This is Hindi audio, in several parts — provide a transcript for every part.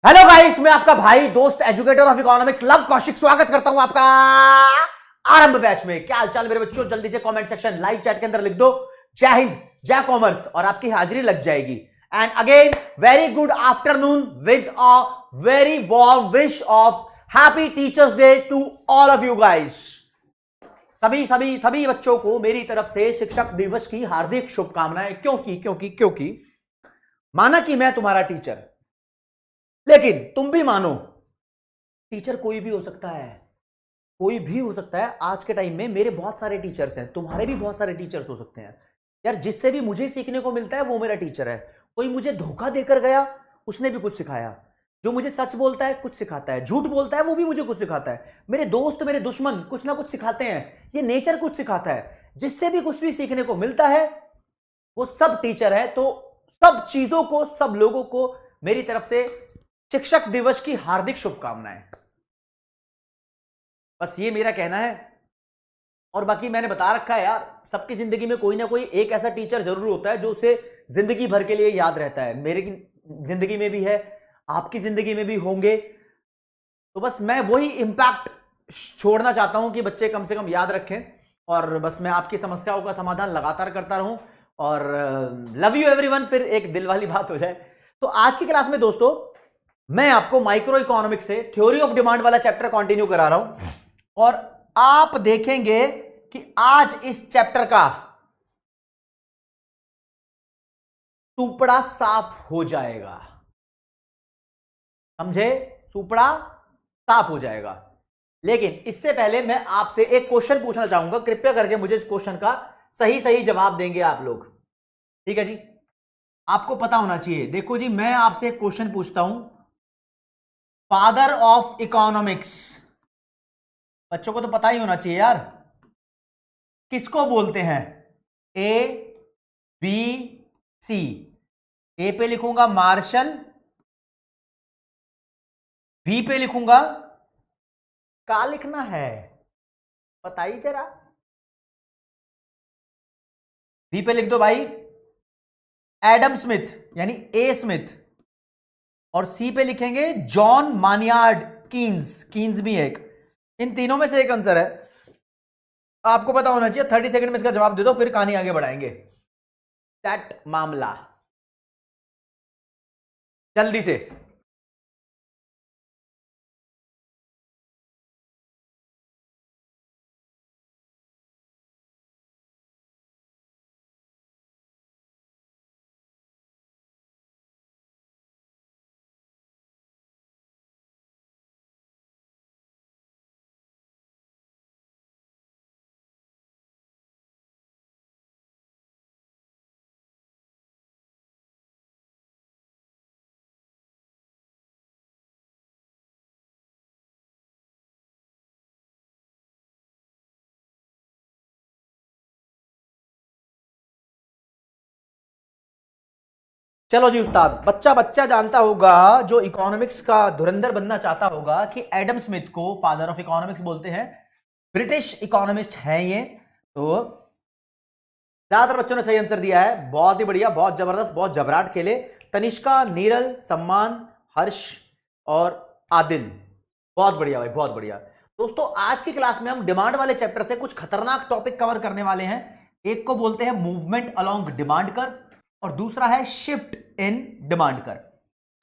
हेलो गाइस, मैं आपका भाई दोस्त educator of economics love Kaushik स्वागत करता हूं आपका आरंभ बैच में। क्या हालचाल मेरे बच्चों? जल्दी से कमेंट सेक्शन लाइव चैट के अंदर लिख दो जय हिंद जय कॉमर्स और आपकी हाजिरी लग जाएगी। And again very good afternoon with a very warm wish of happy teachers day to all of you guys. सभी सभी सभी बच्चों को मेरी तरफ से शिक्षक दिवस की हार्दिक शुभकामनाएं। क्योंकि माना कि मैं तुम्हारा टीचर, लेकिन तुम भी मानो टीचर कोई भी हो सकता है, कोई भी हो सकता है। आज के टाइम में मेरे बहुत सारे टीचर्स हैं, तुम्हारे भी बहुत सारे टीचर्स हो सकते हैं यार। जिससे भी मुझे सीखने को मिलता है वो मेरा टीचर है। कोई मुझे धोखा देकर गया, उसने भी कुछ सिखाया। जो मुझे सच बोलता है कुछ सिखाता है, झूठ बोलता है वो भी मुझे कुछ सिखाता है। मेरे दोस्त मेरे दुश्मन कुछ ना कुछ सिखाते हैं, ये नेचर कुछ सिखाता है। जिससे भी कुछ भी सीखने को मिलता है वो सब टीचर है। तो सब चीजों को, सब लोगों को मेरी तरफ से शिक्षक दिवस की हार्दिक शुभकामनाएं। बस ये मेरा कहना है। और बाकी मैंने बता रखा है यार, सबकी जिंदगी में कोई ना कोई एक ऐसा टीचर जरूर होता है जो उसे जिंदगी भर के लिए याद रहता है। मेरी जिंदगी में भी है, आपकी जिंदगी में भी होंगे। तो बस मैं वही इंपैक्ट छोड़ना चाहता हूं कि बच्चे कम से कम याद रखें। और बस मैं आपकी समस्याओं का समाधान लगातार करता रहूं। और लव यू एवरीवन। फिर एक दिल वाली बात हो जाए तो आज की क्लास में दोस्तों मैं आपको माइक्रो इकोनॉमिक्स से थ्योरी ऑफ डिमांड वाला चैप्टर कंटिन्यू करा रहा हूं। और आप देखेंगे कि आज इस चैप्टर का सुपड़ा साफ हो जाएगा। समझे? सुपड़ा साफ हो जाएगा। लेकिन इससे पहले मैं आपसे एक क्वेश्चन पूछना चाहूंगा। कृपया करके मुझे इस क्वेश्चन का सही सही जवाब देंगे आप लोग। ठीक है जी? आपको पता होना चाहिए। देखो जी, मैं आपसे एक क्वेश्चन पूछता हूं। फादर ऑफ इकोनॉमिक्स, बच्चों को तो पता ही होना चाहिए यार, किसको बोलते हैं? A B C. ए पे लिखूंगा मार्शल, बी पे लिखूंगा, क्या लिखना है बताइए जरा। बी पे लिख दो भाई एडम स्मिथ यानी ए स्मिथ। और सी पे लिखेंगे जॉन मानियार्ड कीन्स। कीन्स भी एक। इन तीनों में से एक आंसर है, आपको पता होना चाहिए। 30 सेकंड में इसका जवाब दे दो, फिर कहानी आगे बढ़ाएंगे। दैट मामला जल्दी से। चलो जी उस्ताद, बच्चा बच्चा जानता होगा, जो इकोनॉमिक्स का धुरंधर बनना चाहता होगा, कि एडम स्मिथ को फादर ऑफ इकोनॉमिक्स बोलते हैं। ब्रिटिश इकोनॉमिस्ट हैं ये। तो ज्यादातर बच्चों ने सही आंसर दिया है। बहुत ही बढ़िया, बहुत जबरदस्त, बहुत जबराट खेले। तनिष्का, नीरल, सम्मान, हर्ष और आदिल, बहुत बढ़िया भाई, बहुत बढ़िया। दोस्तों आज की क्लास में हम डिमांड वाले चैप्टर से कुछ खतरनाक टॉपिक कवर करने वाले हैं। एक को बोलते हैं मूवमेंट अलोंग डिमांड कर्व और दूसरा है शिफ्ट इन डिमांड कर्व।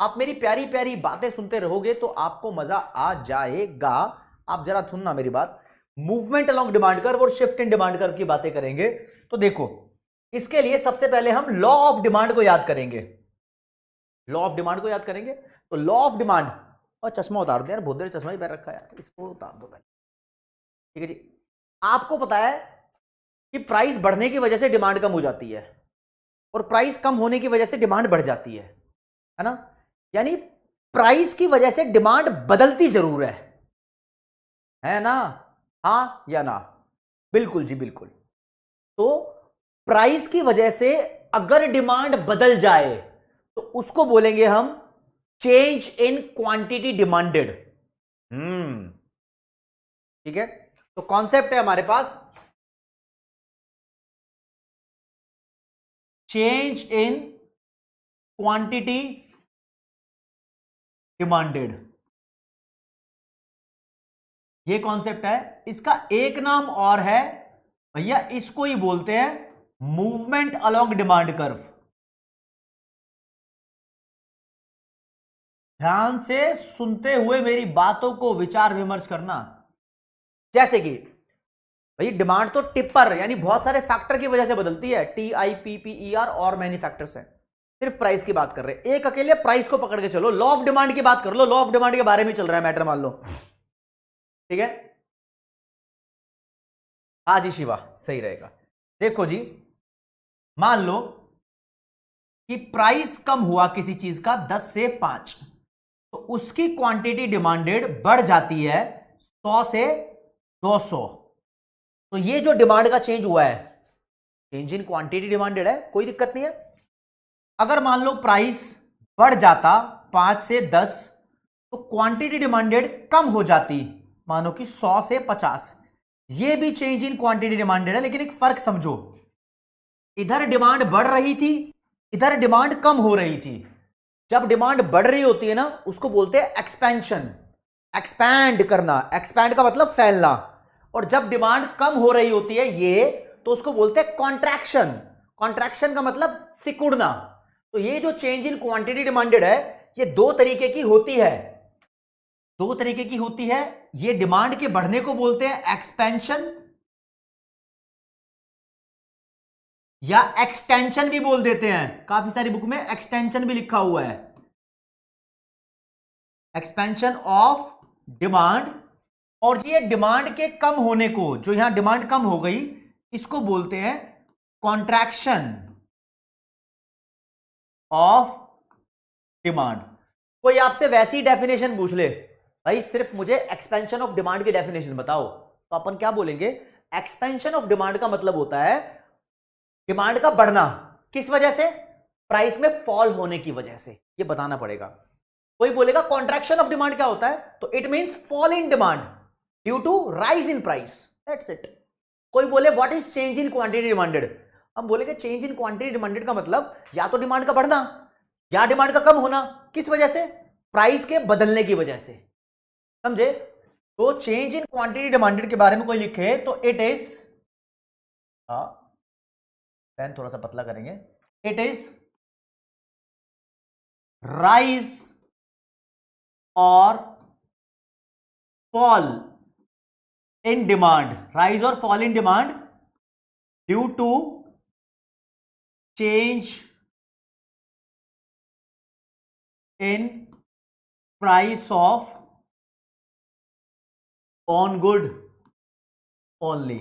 आप मेरी प्यारी प्यारी बातें सुनते रहोगे तो आपको मजा आ जाएगा। आप जरा सुनना मेरी बात। मूवमेंट अलोंग डिमांड कर्व और शिफ्ट इन डिमांड कर्व की बातें करेंगे। तो देखो, इसके लिए सबसे पहले हम लॉ ऑफ डिमांड को याद करेंगे। लॉ ऑफ डिमांड को याद करेंगे तो लॉ ऑफ डिमांड, और चश्मा उतार दो यार, बहुत देर चश्मा ही पहन रखा है यार, इसको उतार दो पहले। ठीक है जी। आपको पता है कि प्राइस बढ़ने की वजह से डिमांड कम हो जाती है और प्राइस कम होने की वजह से डिमांड बढ़ जाती है ना? यानी प्राइस की वजह से डिमांड बदलती जरूर है ना? हाँ या ना? बिल्कुल जी बिल्कुल। तो प्राइस की वजह से अगर डिमांड बदल जाए तो उसको बोलेंगे हम चेंज इन क्वांटिटी डिमांडेड। ठीक है। तो कॉन्सेप्ट है हमारे पास चेंज इन क्वांटिटी डिमांडेड, ये कॉन्सेप्ट है। इसका एक नाम और है भैया, इसको ही बोलते हैं मूवमेंट अलोंग डिमांड कर्व। ध्यान से सुनते हुए मेरी बातों को विचार विमर्श करना। जैसे कि भाई डिमांड तो टिप्पर यानी बहुत सारे फैक्टर की वजह से बदलती है, TIPPER और मैनी फैक्टर्स हैं। सिर्फ प्राइस की बात कर रहे हैं, एक अकेले प्राइस को पकड़ के चलो। लॉ ऑफ डिमांड की बात कर लो, लॉ ऑफ डिमांड के बारे में चल रहा है मैटर, मान लो, ठीक है। हाँ जी शिवा, सही रहेगा। देखो जी, मान लो कि प्राइस कम हुआ किसी चीज का 10 से 5, तो उसकी क्वांटिटी डिमांडेड बढ़ जाती है 100 से 200। तो ये जो डिमांड का चेंज हुआ है, चेंज इन क्वांटिटी डिमांडेड है, कोई दिक्कत नहीं है। अगर मान लो प्राइस बढ़ जाता 5 से 10, तो क्वांटिटी डिमांडेड कम हो जाती, मानो कि 100 से 50। ये भी चेंज इन क्वांटिटी डिमांडेड है, लेकिन एक फर्क समझो, इधर डिमांड बढ़ रही थी, इधर डिमांड कम हो रही थी। जब डिमांड बढ़ रही होती है ना, उसको बोलते हैं एक्सपेंशन, एक्सपैंड करना। एक्सपैंड का मतलब फैलना। और जब डिमांड कम हो रही होती है ये, तो उसको बोलते हैं कॉन्ट्रैक्शन। कॉन्ट्रैक्शन का मतलब सिकुड़ना। तो ये जो चेंज इन क्वांटिटी डिमांडेड है, ये दो तरीके की होती है, दो तरीके की होती है। ये डिमांड के बढ़ने को बोलते हैं एक्सपेंशन, या एक्सटेंशन भी बोल देते हैं। काफी सारी बुक में एक्सटेंशन भी लिखा हुआ है, एक्सपेंशन ऑफ डिमांड। और ये डिमांड के कम होने को, जो यहां डिमांड कम हो गई, इसको बोलते हैं कॉन्ट्रैक्शन ऑफ डिमांड। कोई आपसे वैसी डेफिनेशन पूछ ले, भाई सिर्फ मुझे एक्सपेंशन ऑफ डिमांड की डेफिनेशन बताओ, तो अपन क्या बोलेंगे? एक्सपेंशन ऑफ डिमांड का मतलब होता है डिमांड का बढ़ना, किस वजह से? प्राइस में फॉल होने की वजह से, ये बताना पड़ेगा। कोई बोलेगा कॉन्ट्रैक्शन ऑफ डिमांड क्या होता है, तो it means fall in demand due to rise in price, that's it. कोई बोले what is change in quantity demanded, हम बोलेंगे चेंज इन क्वांटिटी डिमांडेड का मतलब या तो डिमांड का बढ़ना या डिमांड का कम होना। किस वजह से? प्राइस के बदलने की वजह से, समझे? तो चेंज इन क्वांटिटी डिमांडेड के बारे में कोई लिखे तो इट इज, पेन थोड़ा सा पतला करेंगे, इट इज राइज और फॉल इन डिमांड, राइज और fall in demand due to change in price of on good only.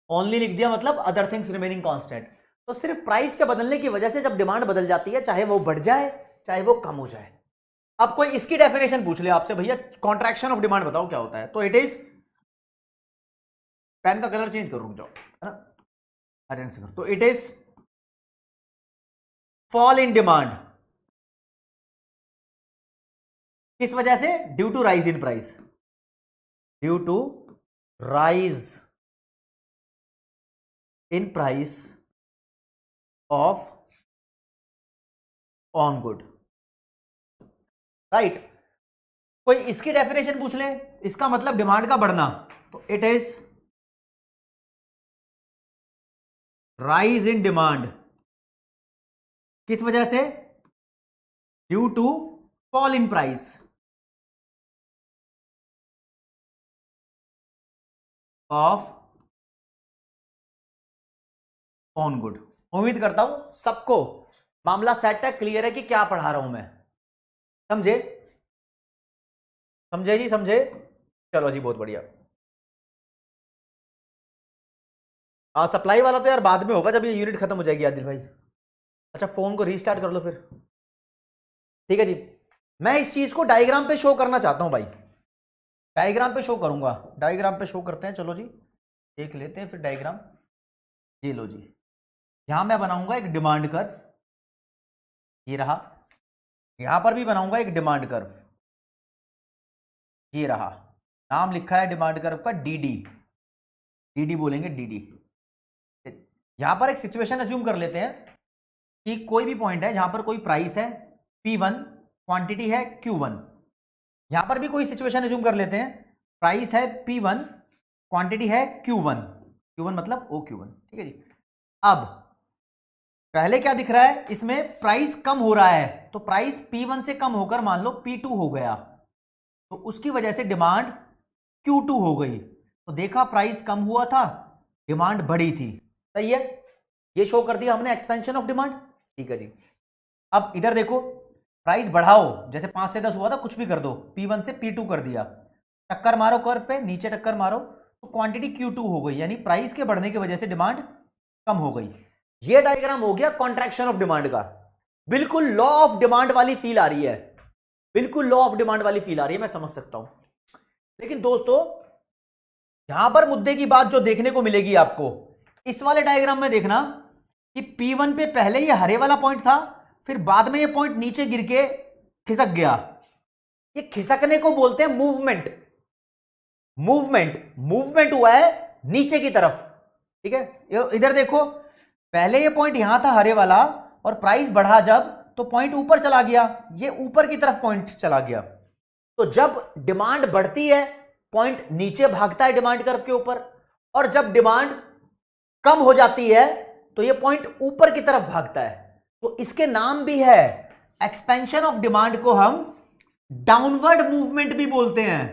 Only लिख दिया मतलब अदर थिंग्स रिमेनिंग कांस्टेंट। तो सिर्फ प्राइस के बदलने की वजह से जब डिमांड बदल जाती है, चाहे वो बढ़ जाए चाहे वो कम हो जाए। अब कोई इसकी डेफिनेशन पूछ ले आपसे, भैया कॉन्ट्रैक्शन ऑफ डिमांड बताओ क्या होता है, तो इट इज, पेन का कलर चेंज करूं जाओ, है ना, तो it is fall in demand, किस वजह से? Due to rise in price, due to rise in price of on good, right. कोई इसकी डेफिनेशन पूछ ले, इसका मतलब डिमांड का बढ़ना, तो it is rise in demand, किस वजह से? Due to fall in price of on good. उम्मीद करता हूं सबको मामला सेट है, क्लियर है कि क्या पढ़ा रहा हूं मैं, समझे? समझे जी, समझे? चलो जी, बहुत बढ़िया। सप्लाई वाला तो यार बाद में होगा, जब ये यूनिट खत्म हो जाएगी आदिल भाई। अच्छा, फोन को रीस्टार्ट कर लो फिर, ठीक है जी। मैं इस चीज को डायग्राम पे शो करना चाहता हूं भाई, डायग्राम पे शो करूंगा, डायग्राम पे शो करते हैं। चलो जी, देख लेते हैं फिर डायग्राम। ये लो जी, यहां मैं बनाऊंगा एक डिमांड कर्व, ये रहा। यहां पर भी बनाऊंगा एक डिमांड कर्व, ये रहा। नाम लिखा है डिमांड कर्व का डीडी, डीडी बोलेंगे, डीडी। यहां पर एक सिचुएशन अज्यूम कर लेते हैं कि कोई भी पॉइंट है जहां पर कोई प्राइस है P1, क्वांटिटी है Q1। यहां पर भी कोई सिचुएशन एज्यूम कर लेते हैं, प्राइस है P1, क्वांटिटी है Q1, Q1 मतलब OQ1, ठीक है जी। अब पहले क्या दिख रहा है, इसमें प्राइस कम हो रहा है, तो प्राइस P1 से कम होकर मान लो P2 हो गया, तो उसकी वजह से डिमांड Q2 हो गई। तो देखा प्राइस कम हुआ था, डिमांड बढ़ी थी, सही है, ये शो कर दिया हमने एक्सपेंशन ऑफ डिमांड, ठीक है जी। अब इधर देखो, प्राइस बढ़ाओ, जैसे 5 से 10 हुआ था, कुछ भी कर दो, P1 से P2 कर दिया, टक्कर मारो कर्व पे, नीचे टक्कर मारो, तो क्वांटिटी Q2 हो गई, यानी प्राइस के बढ़ने की वजह से डिमांड कम हो गई। ये डायग्राम हो गया कॉन्ट्रैक्शन ऑफ डिमांड का। बिल्कुल लॉ ऑफ डिमांड वाली फील आ रही है, बिल्कुल लॉ ऑफ डिमांड वाली फील आ रही है, मैं समझ सकता हूं। लेकिन दोस्तों यहां पर मुद्दे की बात जो देखने को मिलेगी आपको, इस वाले डायग्राम में देखना कि P1 पे पहले ये हरे वाला पॉइंट था, फिर बाद में ये पॉइंट नीचे गिर के खिसक गया। ये खिसकने को बोलते हैं मूवमेंट, मूवमेंट हुआ है नीचे की तरफ, ठीक है। इधर देखो, पहले ये पॉइंट यहां था हरे वाला, और प्राइस बढ़ा जब, तो पॉइंट ऊपर चला गया, ये ऊपर की तरफ पॉइंट चला गया। तो जब डिमांड बढ़ती है, पॉइंट नीचे भागता है डिमांड कर्व के ऊपर, और जब डिमांड कम हो जाती है तो ये पॉइंट ऊपर की तरफ भागता है। तो इसके नाम भी है, एक्सपेंशन ऑफ डिमांड को हम डाउनवर्ड मूवमेंट भी बोलते हैं,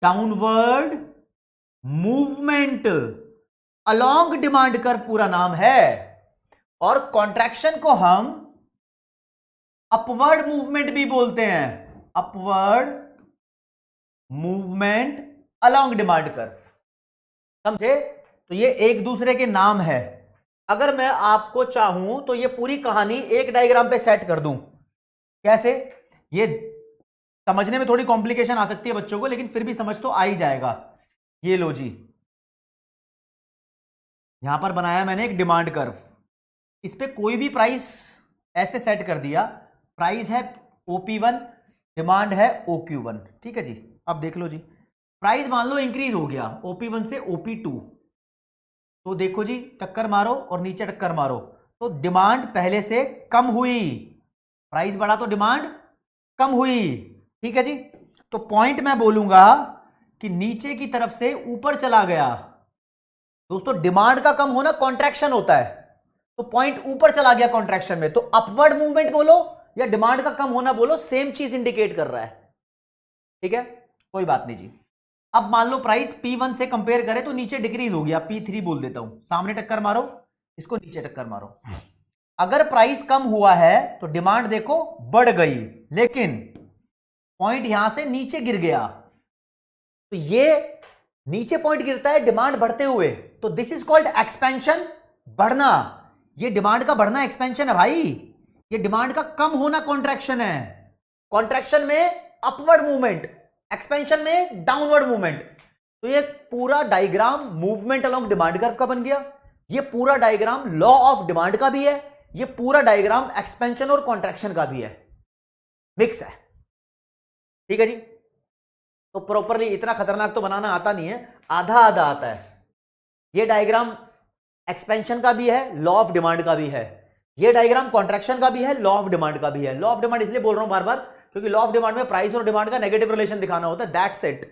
downward movement along demand curve पूरा नाम है। और कॉन्ट्रैक्शन को हम अपवर्ड मूवमेंट भी बोलते हैं, upward movement along demand curve, समझे। तो ये एक दूसरे के नाम है। अगर मैं आपको चाहूं तो ये पूरी कहानी एक डायग्राम पे सेट कर दूं, कैसे, ये समझने में थोड़ी कॉम्प्लिकेशन आ सकती है बच्चों को, लेकिन फिर भी समझ तो आ ही जाएगा। ये लो जी, यहां पर बनाया मैंने एक डिमांड कर्व, इस पे कोई भी प्राइस ऐसे सेट कर दिया, प्राइस है OP1, डिमांड है OQ1, ठीक है जी। अब देख लो जी, प्राइस मान लो इंक्रीज हो गया OP1 से OP2, तो देखो जी, टक्कर मारो और नीचे टक्कर मारो, तो डिमांड पहले से कम हुई, प्राइस बढ़ा तो डिमांड कम हुई, ठीक है जी। तो पॉइंट मैं बोलूंगा कि नीचे की तरफ से ऊपर चला गया। दोस्तों डिमांड का कम होना कॉन्ट्रैक्शन होता है, तो पॉइंट ऊपर चला गया कॉन्ट्रैक्शन में, तो अपवर्ड मूवमेंट बोलो या डिमांड का कम होना बोलो, सेम चीज इंडिकेट कर रहा है, ठीक है, कोई बात नहीं जी। अब मान लो प्राइस P1 से कंपेयर करें तो नीचे डिक्रीज हो गया, P3 बोल देता हूं, सामने टक्कर मारो, इसको नीचे टक्कर मारो। अगर प्राइस कम हुआ है तो डिमांड देखो बढ़ गई, लेकिन पॉइंट यहां से नीचे गिर गया, तो ये नीचे पॉइंट गिरता है डिमांड बढ़ते हुए, तो दिस इज कॉल्ड एक्सपेंशन, बढ़ना। ये डिमांड का बढ़ना एक्सपेंशन है भाई, ये डिमांड का कम होना कॉन्ट्रैक्शन है। कॉन्ट्रैक्शन में अपवर्ड मूवमेंट, एक्सपेंशन में डाउनवर्ड मूवमेंट। तो ये पूरा diagram movement along demand curve का बन गया, ये पूरा डायग्राम लॉ ऑफ डिमांड का भी है, ये पूरा डायग्राम एक्सपेंशन और कॉन्ट्रैक्शन का भी है, मिक्स है, ठीक है जी। तो प्रॉपरली इतना खतरनाक तो बनाना आता नहीं है, आधा आधा आता है। ये डायग्राम एक्सपेंशन का भी है, लॉ ऑफ डिमांड का भी है, ये डायग्राम कॉन्ट्रैक्शन का भी है, लॉ ऑफ डिमांड का भी है। लॉ ऑफ डिमांड इसलिए बोल रहा हूं बार बार, क्योंकि लॉ ऑफ डिमांड में प्राइस और डिमांड का नेगेटिव रिलेशन दिखाना होता है, दैट्स इट।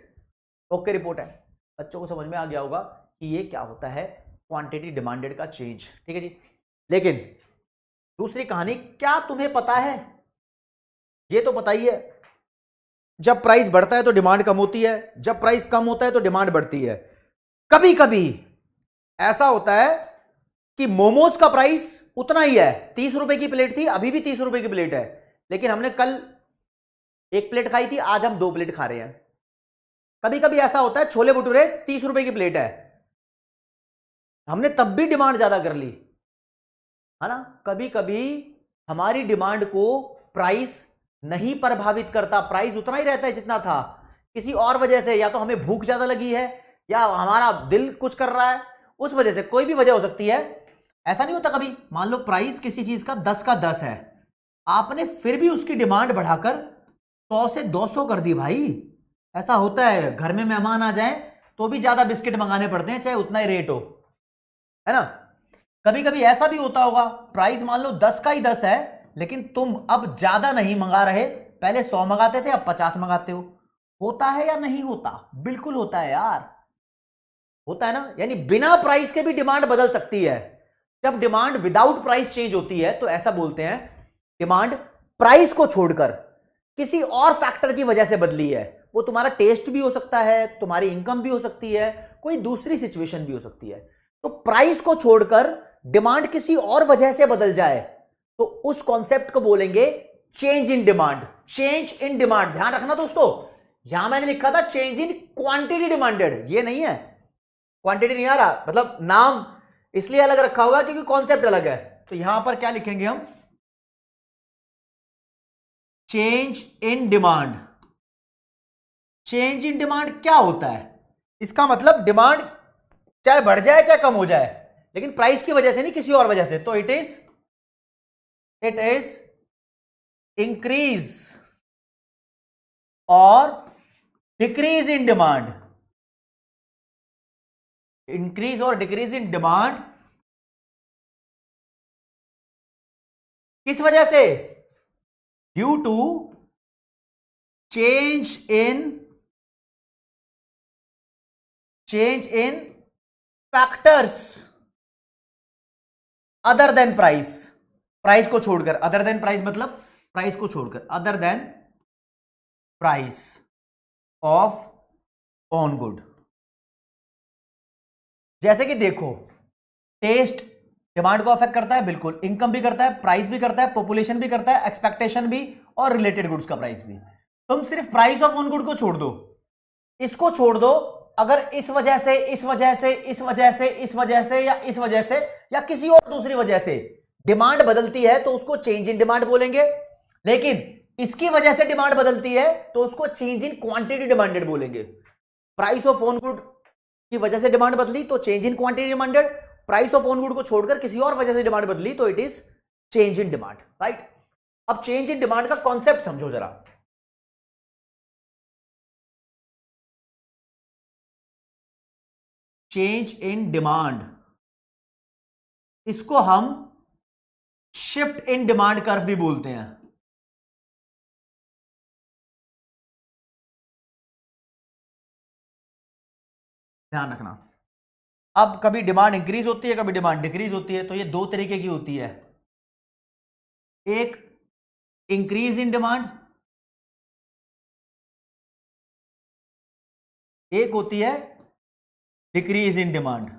ओके, रिपोर्ट है, बच्चों को समझ में आ गया होगा कि ये क्या होता है, क्वांटिटी डिमांडेड का चेंज, ठीक है जी। लेकिन दूसरी कहानी, क्या तुम्हें पता है, ये तो पता ही है, जब प्राइस बढ़ता है तो डिमांड कम होती है, जब प्राइस कम होता है तो डिमांड बढ़ती है। कभी कभी ऐसा होता है कि मोमोज का प्राइस उतना ही है, 30 रुपए की प्लेट थी, अभी भी 30 रुपए की प्लेट है, लेकिन हमने कल एक प्लेट खाई थी, आज हम 2 प्लेट खा रहे हैं। कभी कभी ऐसा होता है, छोले भटूरे 30 रुपए की प्लेट है, हमने तब भी डिमांड ज्यादा कर ली, है ना। कभी कभी हमारी डिमांड को प्राइस नहीं प्रभावित करता, प्राइस उतना ही रहता है जितना था, किसी और वजह से, या तो हमें भूख ज्यादा लगी है, या हमारा दिल कुछ कर रहा है, उस वजह से, कोई भी वजह हो सकती है। ऐसा नहीं होता कभी, मान लो प्राइस किसी चीज का 10 का 10 है, आपने फिर भी उसकी डिमांड बढ़ाकर 100 से 200 कर दी भाई, ऐसा होता है। घर में मेहमान आ जाए तो भी ज्यादा बिस्किट मंगाने पड़ते हैं, चाहे उतना ही रेट हो, है ना। कभी कभी ऐसा भी होता होगा, प्राइस मान लो 10 का ही 10 है, लेकिन तुम अब ज्यादा नहीं मंगा रहे, पहले 100 मंगाते थे अब 50 मंगाते हो। होता है या नहीं होता? बिल्कुल होता है यार, होता है ना। यानी बिना प्राइस के भी डिमांड बदल सकती है। जब डिमांड विदाउट प्राइस चेंज होती है तो ऐसा बोलते हैं डिमांड प्राइस को छोड़कर किसी और फैक्टर की वजह से बदली है। वो तुम्हारा टेस्ट भी हो सकता है, तुम्हारी इनकम भी हो सकती है, कोई दूसरी सिचुएशन भी हो सकती है। तो प्राइस को छोड़कर डिमांड किसी और वजह से बदल जाए तो उस कॉन्सेप्ट को बोलेंगे change in demand. Change in demand, ध्यान रखना दोस्तों, यहां मैंने लिखा था चेंज इन क्वांटिटी डिमांडेड, ये नहीं है, क्वांटिटी नहीं आ रहा, मतलब नाम इसलिए अलग रखा हुआ है क्योंकि कॉन्सेप्ट अलग है। तो यहां पर क्या लिखेंगे हम, change in demand. Change in demand क्या होता है? इसका मतलब डिमांड चाहे बढ़ जाए चाहे कम हो जाए, लेकिन प्राइस की वजह से नहीं, किसी और वजह से। तो इट इज इंक्रीज और डिक्रीज इन डिमांड। इंक्रीज और डिक्रीज इन डिमांड किस वजह से? Due to change in factors other than price. Price को छोड़कर, अदर देन प्राइस मतलब प्राइस को छोड़कर, other than price of on good. जैसे कि देखो, टेस्ट डिमांड को अफेक्ट करता है, बिल्कुल, इनकम भी करता है, प्राइस भी करता है, पॉपुलेशन भी करता है, एक्सपेक्टेशन भी, और रिलेटेड गुड्स का प्राइस भी। तुम सिर्फ प्राइस ऑफ ऑन गुड को छोड़ दो, इसको छोड़ दो, अगर इस वजह से, इस वजह से, इस वजह से, इस वजह से, या इस वजह से, या किसी और दूसरी वजह से डिमांड बदलती है तो उसको चेंज इन डिमांड बोलेंगे। लेकिन इसकी वजह से डिमांड बदलती है तो उसको चेंज इन क्वांटिटी डिमांडेड बोलेंगे। प्राइस ऑफ ऑन गुड की वजह से डिमांड बदली तो change in quantity demanded, price of on good को छोड़कर किसी और वजह से डिमांड बदली तो it is change in demand, right. अब चेंज इन डिमांड का कॉन्सेप्ट समझो जरा। चेंज इन डिमांड, इसको हम शिफ्ट इन डिमांड कर्व भी बोलते हैं। ध्यान रखना, अब कभी डिमांड इंक्रीज होती है, कभी डिमांड डिक्रीज होती है, तो ये दो तरीके की होती है, एक इंक्रीज इन डिमांड, एक होती है डिक्रीज इन डिमांड।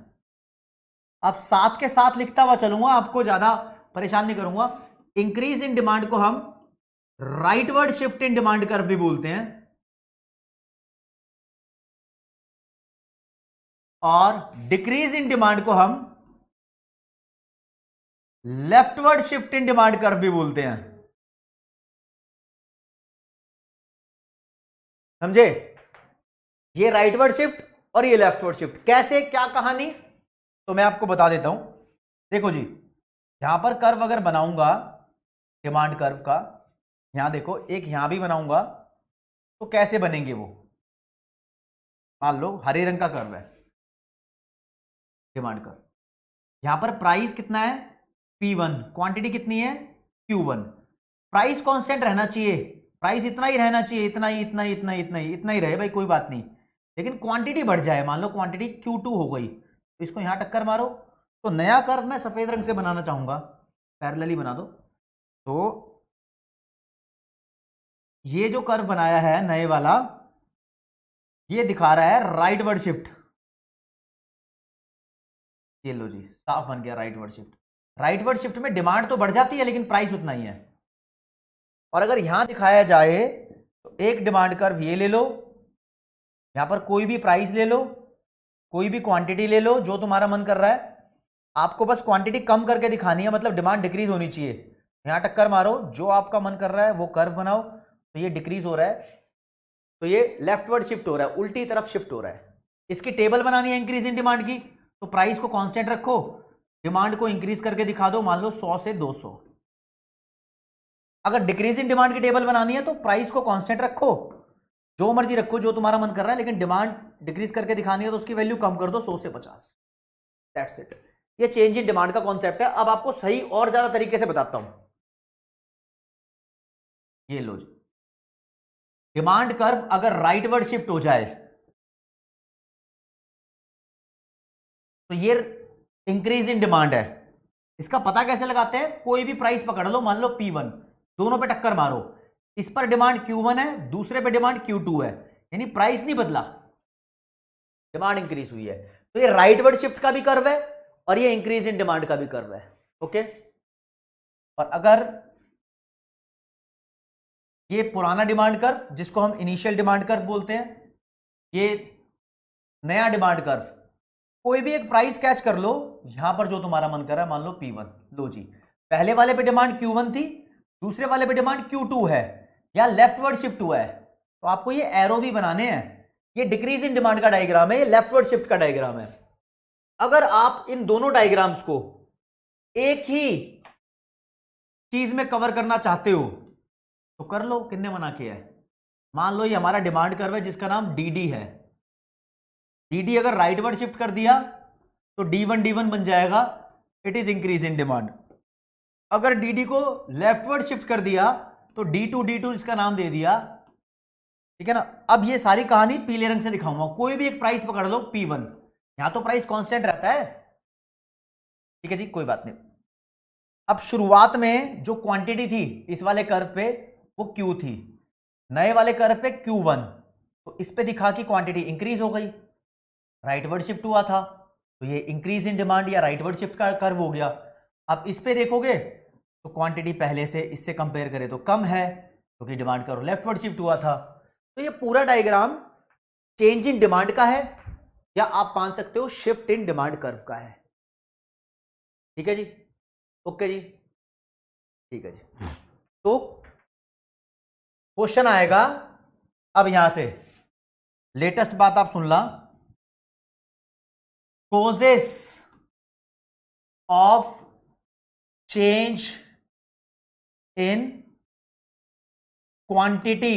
अब साथ के साथ लिखता हुआ चलूंगा, आपको ज्यादा परेशान नहीं करूंगा। इंक्रीज इन डिमांड को हम rightward shift in demand curve भी बोलते हैं, और डिक्रीज इन डिमांड को हम leftward shift in demand curve भी बोलते हैं। समझे? ये राइटवर्ड शिफ्ट और ये लेफ्टवर्ड शिफ्ट, कैसे, क्या कहानी, तो मैं आपको बता देता हूं। देखो जी, यहां पर कर्व अगर बनाऊंगा डिमांड कर्व का, यहां देखो, एक यहां भी बनाऊंगा, तो कैसे बनेंगे वो? मान लो हरे रंग का कर्व है डिमांड कर्व, यहां पर प्राइस कितना है P1, क्वांटिटी कितनी है Q1। प्राइस कांस्टेंट रहना चाहिए, प्राइस इतना ही रहना चाहिए, इतना ही, इतना ही, इतना ही, इतना ही, इतना ही रहे भाई, कोई बात नहीं। लेकिन क्वांटिटी बढ़ जाए, मान लो क्वांटिटी Q2 हो गई, तो इसको यहां टक्कर मारो। तो नया कर्व मैं सफेद रंग से बनाना चाहूंगा, पैरेलली बना दो। तो ये जो कर्व बनाया है नए वाला, ये दिखा रहा है राइटवर्ड शिफ्ट। ये लो जी, साफ बन गया राइटवर्ड शिफ्ट। राइटवर्ड शिफ्ट में डिमांड तो बढ़ जाती है लेकिन प्राइस उतना ही है। और अगर यहां दिखाया जाए तो एक डिमांड कर्व ये ले लो, यहां पर कोई भी प्राइस ले लो, कोई भी क्वांटिटी ले लो, जो तुम्हारा मन कर रहा है, आपको बस क्वांटिटी कम करके दिखानी है, मतलब डिमांड डिक्रीज होनी चाहिए। यहां टक्कर मारो, जो आपका मन कर रहा है वो कर्व बनाओ। तो ये डिक्रीज हो रहा है, तो ये लेफ्टवर्ड शिफ्ट हो रहा है, उल्टी तरफ शिफ्ट हो रहा है। इसकी टेबल बनानी है इंक्रीज इन डिमांड की, तो प्राइस को कांस्टेंट रखो, डिमांड को इंक्रीज करके दिखा दो, मान लो 100 से 200। अगर डिक्रीज इन डिमांड की टेबल बनानी है तो प्राइस को कांस्टेंट रखो, जो मर्जी रखो, जो तुम्हारा मन कर रहा है, लेकिन डिमांड डिक्रीज करके दिखानी है तो उसकी वैल्यू कम कर दो 100 से 50। That's it. ये चेंज इन डिमांड का कॉन्सेप्ट है। अब आपको सही और ज्यादा तरीके से बताता हूं। ये लो जी, डिमांड कर्व अगर राइटवर्ड शिफ्ट हो जाए तो ये इंक्रीज इन डिमांड है। इसका पता कैसे लगाते हैं? कोई भी प्राइस पकड़ लो, मान लो P1, दोनों पे टक्कर मारो, इस पर डिमांड Q1 है, दूसरे पे डिमांड Q2 है, यानी प्राइस नहीं बदला, डिमांड इंक्रीज हुई है। तो ये राइटवर्ड शिफ्ट का भी कर्व है और ये इंक्रीज इन डिमांड का भी कर्व है। ओके, और अगर ये पुराना डिमांड कर्व जिसको हम इनिशियल डिमांड कर्व बोलते हैं, ये नया डिमांड कर्व, कोई भी एक प्राइस कैच कर लो यहां पर जो तुम्हारा मन कर रहा है, मान लो P1, लो जी, पहले वाले पे डिमांड Q1 थी, दूसरे वाले पे डिमांड Q2 है, या लेफ्टवर्ड शिफ्ट हुआ है, तो आपको ये एरो भी बनाने हैं। ये डिक्रीज इन डिमांड का डायग्राम है, ये लेफ्टवर्ड शिफ्ट का डायग्राम है। अगर आप इन दोनों डायग्राम्स को एक ही चीज में कवर करना चाहते हो तो कर लो, किसने मना किया है? मान लो ये हमारा डिमांड कर्व है जिसका नाम DD है। DD अगर राइटवर्ड शिफ्ट कर दिया तो D1 D1 बन जाएगा, it is increase in demand. अगर DD को लेफ्टवर्ड शिफ्ट कर दिया तो D2 D2 इसका नाम दे दिया, ठीक है ना। अब ये सारी कहानी पीले रंग से दिखाऊंगा। कोई भी एक प्राइस पकड़ लो P1, यहां तो प्राइस कांस्टेंट रहता है, ठीक है जी, कोई बात नहीं। अब शुरुआत में जो क्वांटिटी थी इस वाले कर्व पे वो Q थी, नए वाले कर्व पे Q1, तो इस पे दिखा कि क्वांटिटी इंक्रीज हो गई, राइटवर्ड शिफ्ट हुआ था, तो ये इंक्रीज इन डिमांड या राइटवर्ड शिफ्ट का कर्व हो गया। अब इस पे देखोगे तो क्वांटिटी पहले से इससे कंपेयर करें तो कम है, क्योंकि डिमांड कर्व लेफ्टवर्ड शिफ्ट हुआ था। तो ये पूरा डायग्राम चेंज इन डिमांड का है, या आप मान सकते हो शिफ्ट इन डिमांड कर्व का है। ठीक है जी, ओके जी, ठीक है जी। तो क्वेश्चन आएगा, अब यहां से लेटेस्ट बात आप सुन ला, causes of change in quantity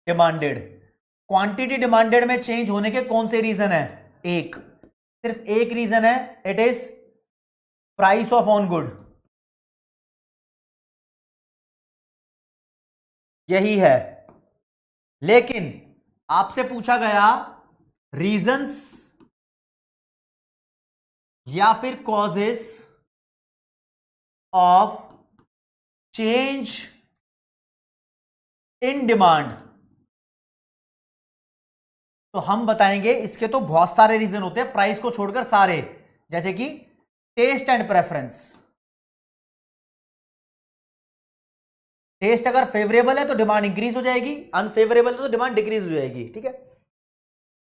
demanded. Quantity demanded में चेंज होने के कौन से रीजन है? एक, सिर्फ एक रीजन है, it is price of on good, यही है। लेकिन आपसे पूछा गया रीजंस या फिर causes of change in demand, तो हम बताएंगे इसके तो बहुत सारे रीजन होते हैं, प्राइस को छोड़कर सारे, जैसे कि टेस्ट एंड प्रेफरेंस। टेस्ट अगर फेवरेबल है तो डिमांड इंक्रीज हो जाएगी, अनफेवरेबल है तो डिमांड डिक्रीज हो जाएगी, ठीक है।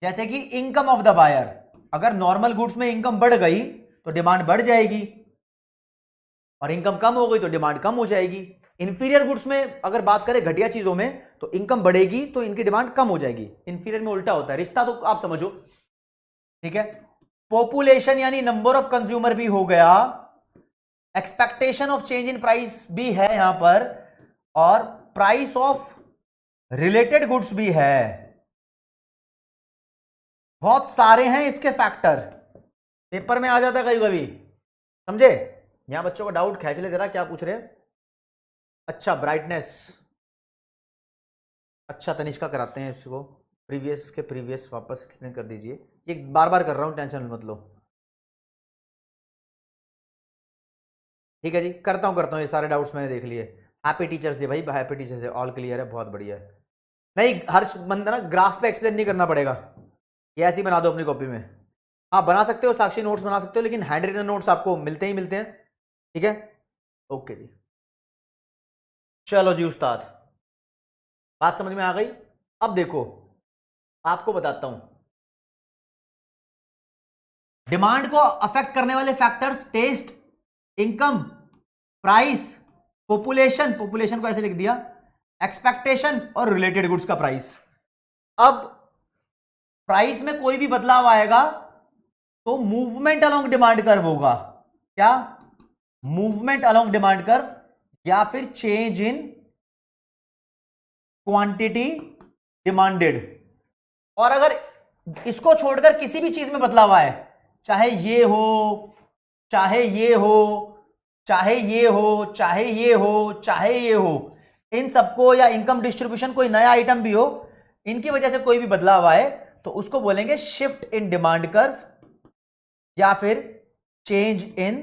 जैसे कि इनकम ऑफ द बायर, अगर नॉर्मल गुड्स में इनकम बढ़ गई तो डिमांड बढ़ जाएगी, और इनकम कम हो गई तो डिमांड कम हो जाएगी। इंफीरियर गुड्स में अगर बात करें, घटिया चीजों में, तो इनकम बढ़ेगी तो इनकी डिमांड कम हो जाएगी। इंफीरियर में उल्टा होता है, रिश्ता तो आप समझो, ठीक है। पॉपुलेशन यानी नंबर ऑफ कंज्यूमर भी हो गया, expectation of change in price भी है यहां पर, और प्राइस ऑफ रिलेटेड गुड्स भी है। बहुत सारे हैं इसके फैक्टर, पेपर में आ जाता है कभी कभी, समझे। यहां बच्चों का डाउट खींच ले जरा, क्या पूछ रहे हैं? अच्छा, ब्राइटनेस, अच्छा तनिष्का कराते हैं इसको, प्रीवियस के प्रीवियस वापस एक्सप्लेन कर दीजिए। ये बार बार कर रहा हूं, टेंशन मत लो, ठीक है जी, करता हूं ये सारे डाउट्स मैंने देख लिए। हैप्पी टीचर्स डे भाई, happy teachers day, all clear है, बहुत बढ़िया है। नहीं, हर बंदा ना ग्राफ पे एक्सप्लेन नहीं करना पड़ेगा, ये ऐसे ही बना दो अपनी कॉपी में। आप बना सकते हो, साक्षी नोट्स बना सकते हो, लेकिन हैंड रिटन नोट्स आपको मिलते ही मिलते हैं, ठीक है। ओके जी, चलो जी उस्ताद, बात समझ में आ गई। अब देखो, आपको बताता हूं, डिमांड को अफेक्ट करने वाले factors, taste, income, price, population, population को ऐसे लिख दिया, एक्सपेक्टेशन और रिलेटेड गुड्स का प्राइस। अब प्राइस में कोई भी बदलाव आएगा तो मूवमेंट अलोंग डिमांड कर्व होगा। क्या? मूवमेंट अलोंग डिमांड कर्व, या फिर चेंज इन क्वांटिटी डिमांडेड। और अगर इसको छोड़कर किसी भी चीज में बदलाव आए, चाहे ये हो, चाहे ये हो, चाहे ये हो, चाहे ये हो, चाहे ये हो, इन सबको, या इनकम डिस्ट्रीब्यूशन कोई नया आइटम भी हो, इनकी वजह से कोई भी बदलाव आए तो उसको बोलेंगे शिफ्ट इन डिमांड कर्व या फिर चेंज इन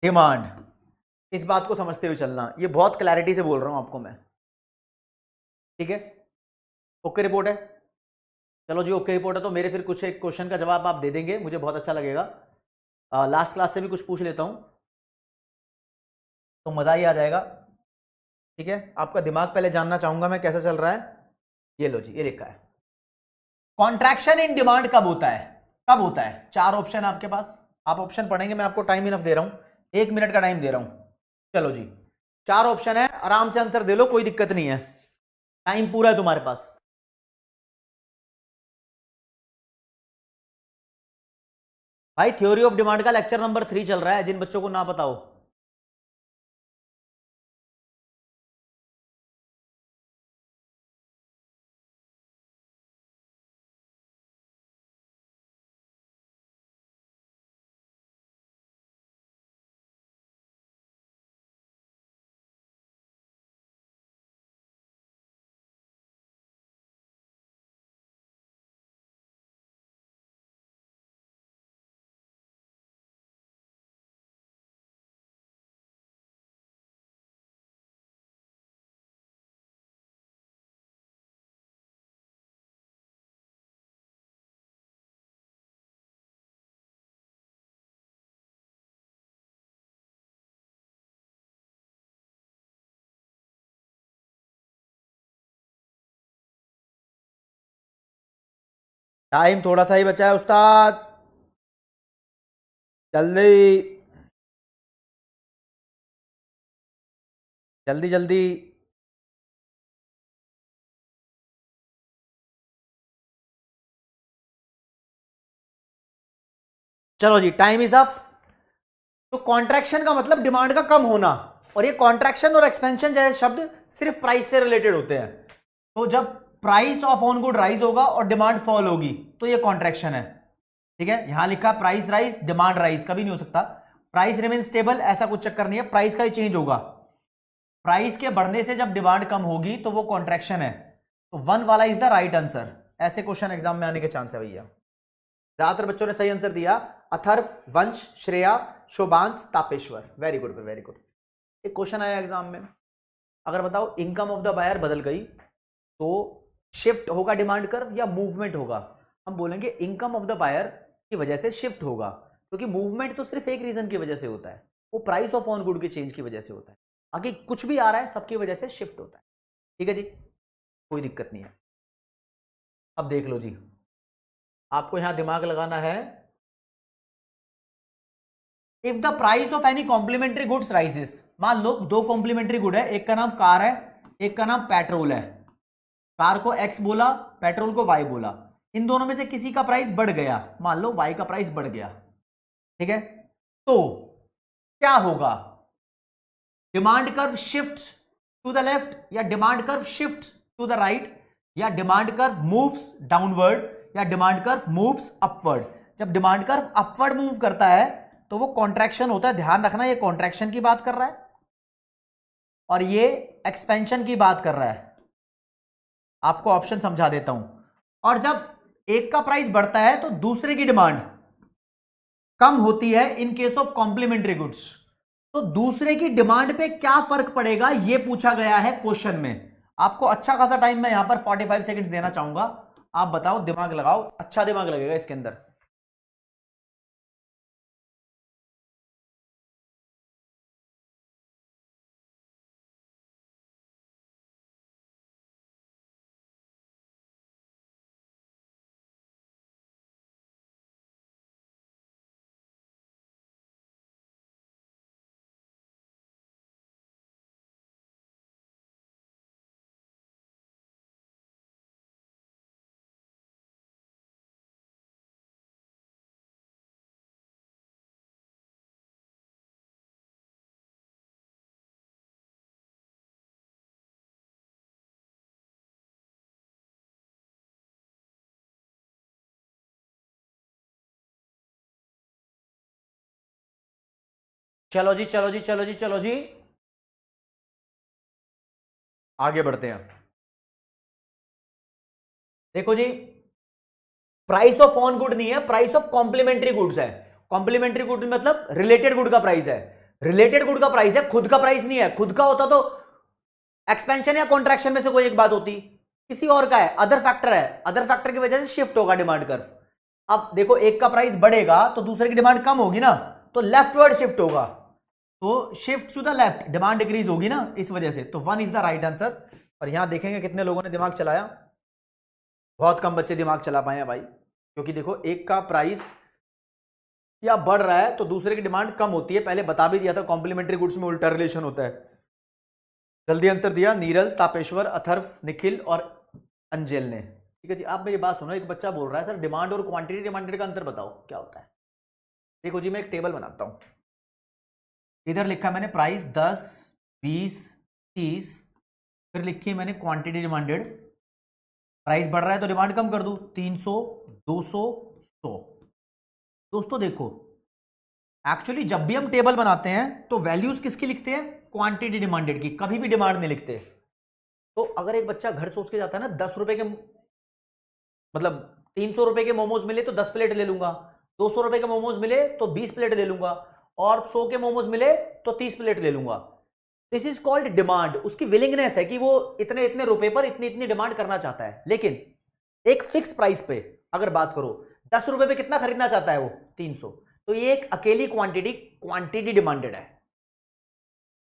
डिमांड। इस बात को समझते हुए चलना, ये बहुत क्लैरिटी से बोल रहा हूं आपको मैं, ठीक है। ओके रिपोर्ट है, चलो जी ओके रिपोर्ट है। तो मेरे फिर कुछ एक क्वेश्चन का जवाब आप दे देंगे, मुझे बहुत अच्छा लगेगा। लास्ट क्लास से भी कुछ पूछ लेता हूं तो मजा ही आ जाएगा, ठीक है। आपका दिमाग पहले जानना चाहूंगा मैं कैसा चल रहा है। ये लो जी, ये लिखा है कॉन्ट्रैक्शन इन डिमांड कब होता है, कब होता है। चार ऑप्शन आपके पास, आप ऑप्शन पढ़ेंगे, मैं आपको टाइम इनफ दे रहा हूं, 1 मिनट का टाइम दे रहा हूं। चलो जी, चार ऑप्शन है, आराम से आंसर दे लो, कोई दिक्कत नहीं है, टाइम पूरा है तुम्हारे पास। भाई थ्योरी ऑफ डिमांड का लेक्चर नंबर 3 चल रहा है, जिन बच्चों को ना पता हो। टाइम थोड़ा सा ही बचा है उस्ताद, जल्दी जल्दी जल्दी। चलो जी, टाइम इज अप। तो कॉन्ट्रैक्शन का मतलब डिमांड का कम होना, और ये कॉन्ट्रैक्शन और एक्सपेंशन जैसे शब्द सिर्फ प्राइस से रिलेटेड होते हैं। तो जब price of on good rise होगा और डिमांड फॉल होगी तो ये कॉन्ट्रैक्शन है, ठीक है। यहां लिखा प्राइस राइज डिमांड राइज, कभी नहीं हो सकता। प्राइस रिमेन स्टेबल, ऐसा कुछ चक्कर नहीं है, प्राइस का ही चेंज होगा। प्राइस के बढ़ने से जब डिमांड कम होगी तो वो कॉन्ट्रैक्शन है। तो 1 वाला इज द राइट आंसर। ऐसे क्वेश्चन एग्जाम में आने के चांस है भैया। ज्यादातर बच्चों ने सही आंसर दिया, Atharv, Vansh, Shreya, Shobhansh, Tapeshwar, very good very good. एक क्वेश्चन आया एग्जाम में, अगर बताओ इनकम ऑफ द बायर बदल गई तो शिफ्ट होगा डिमांड कर्व या मूवमेंट होगा। हम बोलेंगे इनकम ऑफ द बायर की वजह से शिफ्ट होगा, क्योंकि मूवमेंट तो सिर्फ एक रीजन की वजह से होता है, वो प्राइस ऑफ ऑन गुड के चेंज की वजह से होता है। आगे कुछ भी आ रहा है सबकी वजह से शिफ्ट होता है, ठीक है जी, कोई दिक्कत नहीं है। अब देख लो जी, आपको यहां दिमाग लगाना है। If the price of any complementary goods rises, मान लो दो कॉम्प्लीमेंट्री गुड है, एक का नाम कार है, एक का नाम पेट्रोल है। कार को एक्स बोला, पेट्रोल को वाई बोला, इन दोनों में से किसी का प्राइस बढ़ गया, मान लो वाई का प्राइस बढ़ गया, ठीक है। तो क्या होगा, demand curve shift to the left या demand curve shift to the right, या डिमांड कर्व मूव्स डाउनवर्ड या डिमांड कर्व मूव्स अपवर्ड। जब डिमांड कर्व अपवर्ड मूव करता है तो वो कॉन्ट्रैक्शन होता है, ध्यान रखना, ये कॉन्ट्रैक्शन की बात कर रहा है और ये एक्सपेंशन की बात कर रहा है। आपको ऑप्शन समझा देता हूं। और जब एक का प्राइस बढ़ता है तो दूसरे की डिमांड कम होती है in case of complementary goods. तो दूसरे की डिमांड पे क्या फर्क पड़ेगा ये पूछा गया है क्वेश्चन में। आपको अच्छा खासा टाइम मैं यहां पर 45 सेकंड्स देना चाहूंगा, आप बताओ, दिमाग लगाओ, अच्छा दिमाग लगेगा इसके अंदर। चलो जी चलो जी चलो जी चलो जी, आगे बढ़ते हैं। देखो जी, प्राइस ऑफ ऑन गुड नहीं है, प्राइस ऑफ कॉम्प्लीमेंट्री गुड्स है। कॉम्प्लीमेंट्री गुड मतलब रिलेटेड गुड का प्राइस है। रिलेटेड गुड का प्राइस है, खुद का प्राइस नहीं है। खुद का होता तो एक्सपेंशन या कॉन्ट्रैक्शन में से कोई एक बात होती, किसी और का है, अदर फैक्टर है, अदर फैक्टर की वजह से शिफ्ट होगा डिमांड कर्व। अब देखो, एक का प्राइस बढ़ेगा तो दूसरे की डिमांड कम होगी ना, तो लेफ्टवर्ड शिफ्ट होगा, तो shift to the left, demand decrease होगी ना, इस वजह से। तो 1 इज द राइट आंसर। और यहां देखेंगे कितने लोगों ने दिमाग चलाया। बहुत कम बच्चे दिमाग चला पाए हैं भाई, क्योंकि देखो एक का प्राइस या बढ़ रहा है तो दूसरे की डिमांड कम होती है। पहले बता भी दिया था, कॉम्प्लीमेंट्री गुड्स में उल्टा रिलेशन होता है। जल्दी आंसर दिया नीरल, तापेश्वर, अथर्व, निखिल और अंजल ने। ठीक है जी, आप मेरी बात सुनो। एक बच्चा बोल रहा है सर डिमांड और क्वांटिटी डिमांडेड का अंतर बताओ क्या होता है। देखो जी, मैं एक टेबल बनाता हूं। इधर लिखा मैंने प्राइस 10, 20, 30, फिर लिखी है मैंने क्वांटिटी डिमांडेड। प्राइस बढ़ रहा है तो डिमांड कम कर दूं, 300, 200, 100। दोस्तों देखो, एक्चुअली जब भी हम टेबल बनाते हैं तो वैल्यूज किसकी लिखते हैं, क्वांटिटी डिमांडेड की, कभी भी डिमांड नहीं लिखते। तो अगर एक बच्चा घर सोच के जाता है ना, 10 रुपए के मतलब 300 रुपए के मोमोज मिले तो 10 प्लेट ले लूंगा, 200 रुपए के मोमोज मिले तो 20 प्लेट ले लूंगा, और 100 के मोमोज मिले तो 30 प्लेट ले लूंगा। This is called demand. उसकी विलिंगनेस है कि वो इतने इतने रुपए पर इतनी इतनी डिमांड करना चाहता है। लेकिन एक फिक्स प्राइस पे अगर बात करो, 10 रुपए पे कितना खरीदना चाहता है वो, 300, तो ये एक अकेली क्वांटिटी डिमांडेड है।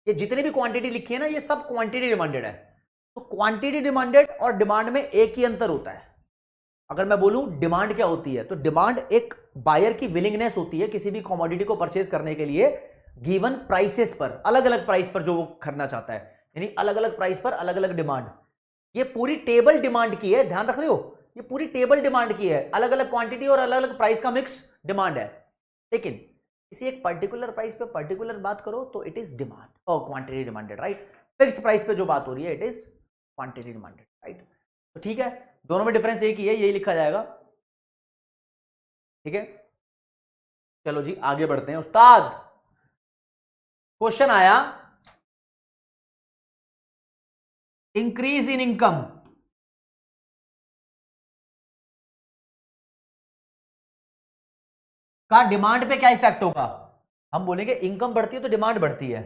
ये जितनी भी क्वांटिटी लिखी है ना, ये सब क्वांटिटी डिमांडेड है। तो क्वांटिटी डिमांडेड और डिमांड में एक ही अंतर होता है। अगर मैं बोलूं डिमांड क्या होती है, तो डिमांड एक बायर की विलिंगनेस होती है किसी भी कमोडिटी को परचेज करने के लिए गिवन प्राइसेस पर, अलग अलग प्राइस पर जो वो खरीदना चाहता है, यानी अलग अलग प्राइस पर अलग अलग डिमांड। ये पूरी टेबल डिमांड की है, ध्यान रख रहे हो, ये पूरी टेबल डिमांड की है, अलग अलग क्वांटिटी और अलग अलग प्राइस का मिक्स डिमांड है। लेकिन किसी एक पर्टिकुलर प्राइस पे पर्टिकुलर बात करो तो इट इज डिमांड और quantity demanded, right. Fixed price पे जो बात हो रही है it is quantity demanded, right. तो ठीक है, दोनों में डिफरेंस एक ही है, यही लिखा जाएगा। ठीक है, चलो जी आगे बढ़ते हैं। उस्ताद क्वेश्चन आया, इंक्रीज इन इनकम का डिमांड पे क्या इफेक्ट होगा। हम बोलेंगे इनकम बढ़ती है तो डिमांड बढ़ती है,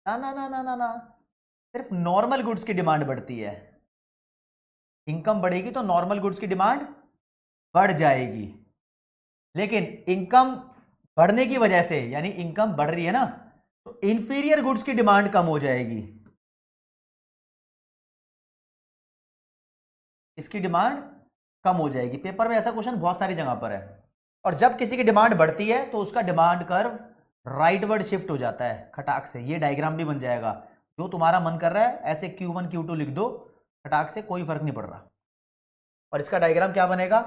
ना ना ना ना ना ना, सिर्फ नॉर्मल गुड्स की डिमांड बढ़ती है। इनकम बढ़ेगी तो नॉर्मल गुड्स की डिमांड बढ़ जाएगी, लेकिन इनकम बढ़ने की वजह से, यानी इनकम बढ़ रही है ना, तो इंफीरियर गुड्स की डिमांड कम हो जाएगी, इसकी डिमांड कम हो जाएगी। पेपर में ऐसा क्वेश्चन बहुत सारी जगह पर है। और जब किसी की डिमांड बढ़ती है तो उसका डिमांड कर्व राइटवर्ड शिफ्ट हो जाता है खटाक से। ये डायग्राम भी बन जाएगा, जो तुम्हारा मन कर रहा है ऐसे Q1 Q2 लिख दो, खटाक से, कोई फर्क नहीं पड़ रहा। और इसका डायग्राम क्या बनेगा,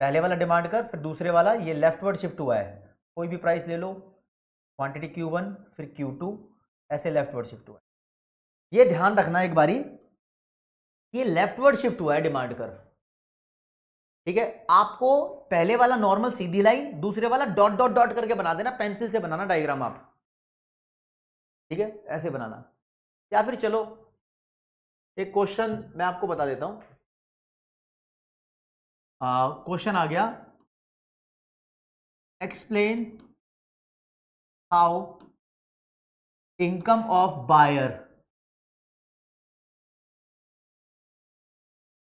पहले वाला डिमांड कर्व, फिर दूसरे वाला, ये लेफ्टवर्ड शिफ्ट हुआ है, कोई भी प्राइस ले लो, क्वांटिटी Q1 फिर Q2, ऐसे लेफ्टवर्ड शिफ्ट हुआ है। ये ध्यान रखना एक बारी, ये लेफ्टवर्ड शिफ्ट हुआ है डिमांड कर्व। ठीक है, आपको पहले वाला नॉर्मल सीधी लाइन, दूसरे वाला डॉट डॉट डॉट करके बना देना, पेंसिल से बनाना डायग्राम आप। ठीक है, ऐसे बनाना। या फिर चलो एक क्वेश्चन मैं आपको बता देता हूं। क्वेश्चन आ गया, explain how income of buyer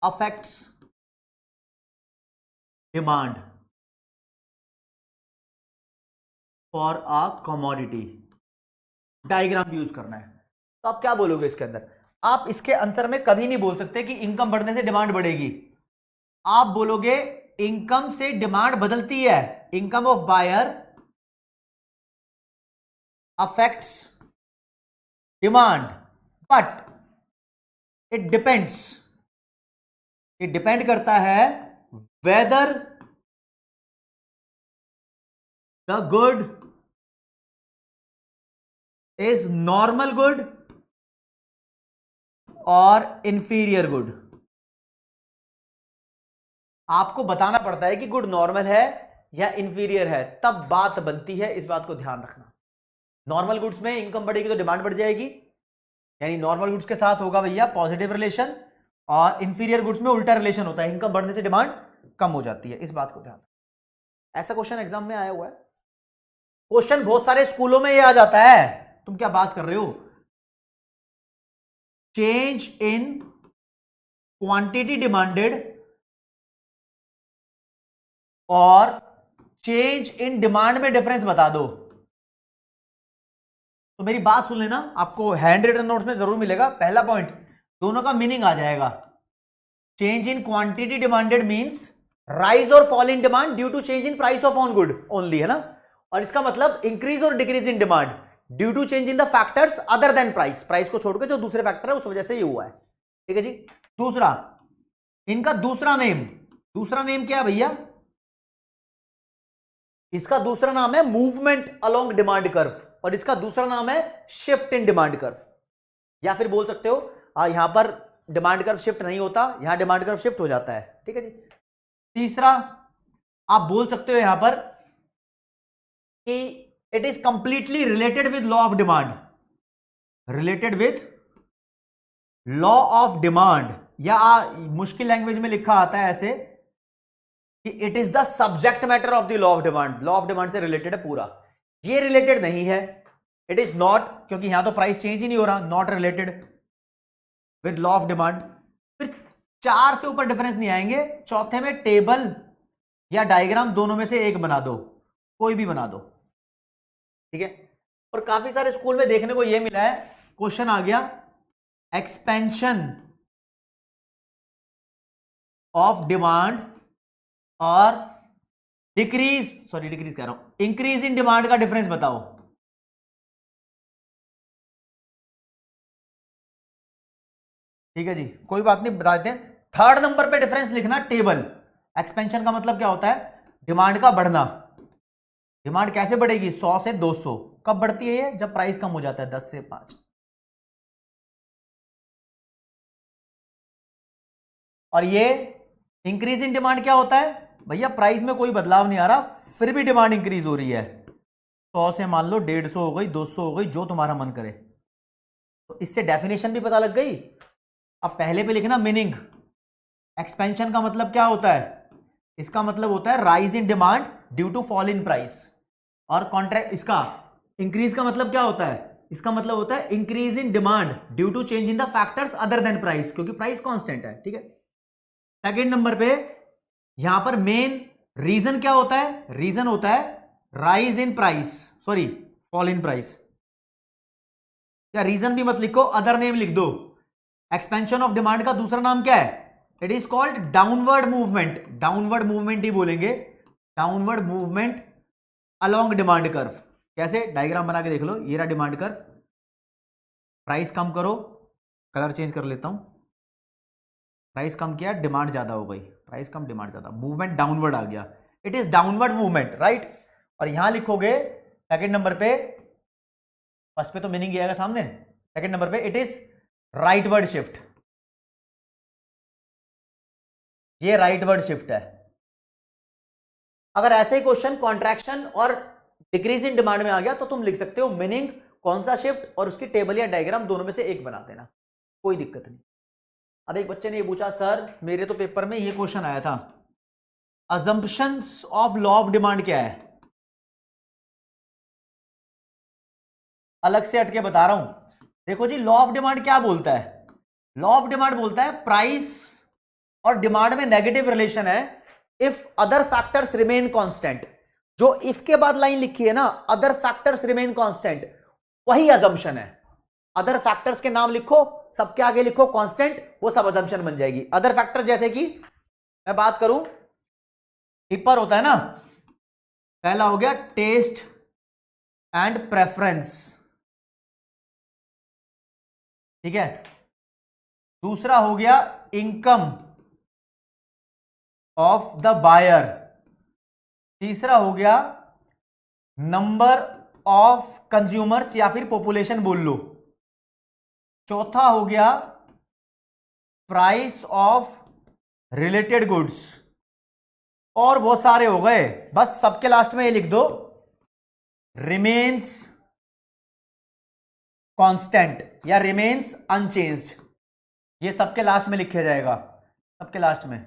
affects demand for a commodity. Diagram use करना है। तो आप क्या बोलोगे इसके अंदर, आप इसके आंसर में कभी नहीं बोल सकते कि इनकम बढ़ने से डिमांड बढ़ेगी। आप बोलोगे इनकम से डिमांड बदलती है, income of buyer affects demand, but it depends, ये डिपेंड करता है whether the good is normal good और इंफीरियर गुड। आपको बताना पड़ता है कि गुड नॉर्मल है या इंफीरियर है, तब बात बनती है। इस बात को ध्यान रखना। नॉर्मल गुड्स में इनकम बढ़ेगी तो डिमांड बढ़ जाएगी, यानी नॉर्मल गुड्स के साथ होगा भैया पॉजिटिव रिलेशन, और इंफीरियर गुड्स में उल्टा रिलेशन होता है, इनकम बढ़ने से डिमांड कम हो जाती है। इस बात को ध्यान, ऐसा क्वेश्चन एग्जाम में आया हुआ है। क्वेश्चन बहुत सारे स्कूलों में ये आ जाता है, तुम क्या बात कर रहे हो। चेंज इन क्वांटिटी डिमांडेड और चेंज इन डिमांड में डिफरेंस बता दो। तो मेरी बात सुन लेना, आपको हैंड रिटन नोट्स में जरूर मिलेगा। पहला पॉइंट, दोनों का मीनिंग आ जाएगा। Change in quantity demanded means rise और fall in demand due to change in price of on good only, है ना। और इसका मतलब इंक्रीज और decrease in demand due to change in the factors other than price, price को छोड़कर जो दूसरे फैक्टर है उस वजह से ये हुआ है, ठीक है जी। दूसरा, इनका दूसरा नेम क्या है भैया, इसका दूसरा नाम है मूवमेंट अलोंग डिमांड कर्व, और इसका दूसरा नाम है शिफ्ट इन डिमांड कर्व। या फिर बोल सकते हो यहां पर डिमांड कर्व शिफ्ट नहीं होता, यहां डिमांड कर्व शिफ्ट हो जाता है, ठीक है जी। तीसरा, आप बोल सकते हो यहां पर कि it is completely related with law of demand, related with law of demand, या मुश्किल लैंग्वेज में लिखा आता है ऐसे कि it is the subject matter of the law of demand, law of demand से रिलेटेड है पूरा। ये रिलेटेड नहीं है, इट इज नॉट, क्योंकि यहां तो प्राइस चेंज ही नहीं हो रहा, not related with law of demand. फिर 4 से ऊपर डिफरेंस नहीं आएंगे। चौथे में टेबल या डायग्राम दोनों में से एक बना दो, कोई भी बना दो, ठीक है। और काफी सारे स्कूल में देखने को यह मिला है, क्वेश्चन आ गया एक्सपेंशन ऑफ डिमांड और डिक्रीज कह रहा हूं, इंक्रीज इन डिमांड का डिफरेंस बताओ। ठीक है जी, कोई बात नहीं, बता देते हैं। थर्ड नंबर पे डिफरेंस लिखना टेबल। एक्सपेंशन का मतलब क्या होता है, डिमांड का बढ़ना। डिमांड कैसे बढ़ेगी, 100 से 200। कब बढ़ती है ये, जब प्राइस कम हो जाता है 10 से 5। और ये इंक्रीज इन डिमांड क्या होता है भैया, प्राइस में कोई बदलाव नहीं आ रहा, फिर भी डिमांड इंक्रीज हो रही है। 100 से मान लो 150 हो गई, 200 हो गई, जो तुम्हारा मन करे। तो इससे डेफिनेशन भी पता लग गई। अब पहले पे लिखना मीनिंग। एक्सपेंशन का मतलब क्या होता है, इसका मतलब होता है rise in demand due to fall in price. और कॉन्ट्रैक्ट, इसका इंक्रीज का मतलब क्या होता है, इसका मतलब होता है increase in demand due to change in the factors other than price, क्योंकि प्राइस कांस्टेंट है, ठीक है। सेकंड नंबर पे यहां पर मेन रीजन क्या होता है, रीजन होता है rise in price, sorry fall in price. या रीजन भी मत लिखो, अदर नेम लिख दो। एक्सपेंशन ऑफ डिमांड का दूसरा नाम क्या है, it is called downward movement. Downward movement ही बोलेंगे, downward movement along demand curve. कैसे, डायग्राम बना के देख लो, ये रहा डिमांड कर्व। प्राइस कम करो, कलर चेंज कर लेता हूं, प्राइस कम किया, डिमांड ज्यादा हो गई, प्राइस कम डिमांड ज्यादा, मूवमेंट डाउनवर्ड आ गया, it is downward movement, right. और यहां लिखोगे सेकंड नंबर पे, फर्स्ट पे तो मीनिंग आएगा सामने, सेकंड नंबर पे इट इज राइटवर्ड शिफ्ट। ये राइटवर्ड शिफ्ट है। अगर ऐसे ही क्वेश्चन कॉन्ट्रैक्शन और डिक्रीज इन डिमांड में आ गया तो तुम लिख सकते हो मीनिंग, कौन सा शिफ्ट, और उसकी टेबल या डायग्राम दोनों में से एक बना देना, कोई दिक्कत नहीं। अब एक बच्चे ने ये पूछा, सर मेरे तो पेपर में ये क्वेश्चन आया था, assumptions of law of demand क्या है। अलग से हटके बता रहा हूं, देखो जी, लॉ ऑफ डिमांड क्या बोलता है, लॉ ऑफ डिमांड बोलता है प्राइस और डिमांड में नेगेटिव रिलेशन है if other factors remain constant. जो इफ के बाद लाइन लिखी है ना, अदर फैक्टर्स रिमेन कांस्टेंट, वही अजम्पशन है। अदर फैक्टर्स के नाम लिखो, सबके आगे लिखो कांस्टेंट, वो सब अजम्पशन बन जाएगी। अदर फैक्टर जैसे कि मैं बात करूं, हिपर होता है ना, पहला हो गया टेस्ट एंड प्रेफरेंस, ठीक है। दूसरा हो गया इनकम ऑफ द बायर। तीसरा हो गया नंबर ऑफ कंज्यूमर्स या फिर पॉपुलेशन बोल लो। चौथा हो गया प्राइस ऑफ रिलेटेड गुड्स। और बहुत सारे हो गए, बस सबके लास्ट में ये लिख दो रिमेन्स कांस्टेंट या रिमेन्स अनचेंज्ड, ये सबके लास्ट में लिखा जाएगा, सबके लास्ट में।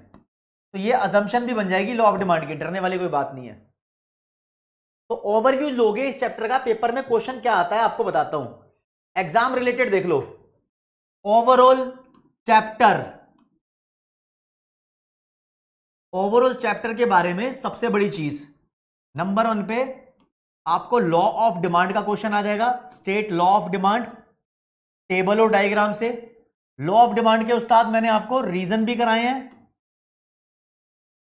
तो ये अजम्पशन भी बन जाएगी लॉ ऑफ डिमांड की, डरने वाली कोई बात नहीं है। तो ओवरव्यू लोगे इस चैप्टर का, पेपर में क्वेश्चन क्या आता है आपको बताता हूं, एग्जाम रिलेटेड देख लो। ओवरऑल चैप्टर के बारे में सबसे बड़ी चीज, नंबर 1 पे आपको लॉ ऑफ डिमांड का क्वेश्चन आ जाएगा, state law of demand, table और डायग्राम से। लॉ ऑफ डिमांड के उस्ताद मैंने आपको रीजन भी कराए हैं,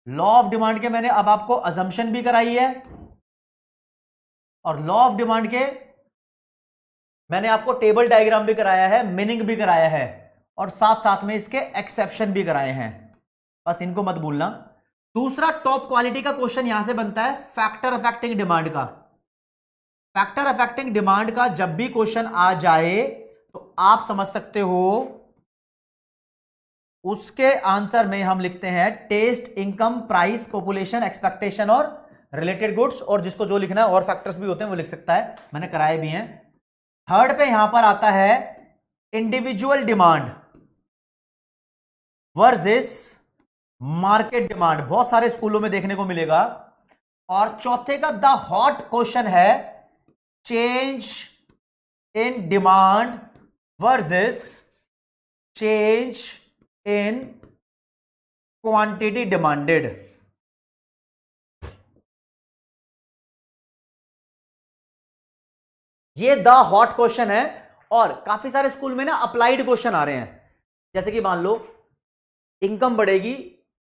लॉ ऑफ डिमांड के मैंने अब आपको अजम्पशन भी कराई है, और लॉ ऑफ डिमांड के मैंने आपको टेबल डायग्राम भी कराया है, मीनिंग भी कराया है, और साथ साथ में इसके एक्सेप्शन भी कराए हैं, बस इनको मत भूलना। दूसरा टॉप क्वालिटी का क्वेश्चन यहां से बनता है फैक्टर अफेक्टिंग डिमांड का। फैक्टर अफेक्टिंग डिमांड का जब भी क्वेश्चन आ जाए तो आप समझ सकते हो उसके आंसर में हम लिखते हैं taste, income, price, population, expectation और रिलेटेड गुड्स, और जिसको जो लिखना है और फैक्टर्स भी होते हैं वो लिख सकता है, मैंने कराए भी हैं। थर्ड पे यहां पर आता है individual demand versus market demand, बहुत सारे स्कूलों में देखने को मिलेगा। और चौथे का द हॉट क्वेश्चन है change in demand versus change in quantity demanded. ये द हॉट क्वेश्चन है, और काफी सारे स्कूल में ना अप्लाइड क्वेश्चन आ रहे हैं, जैसे कि मान लो इनकम बढ़ेगी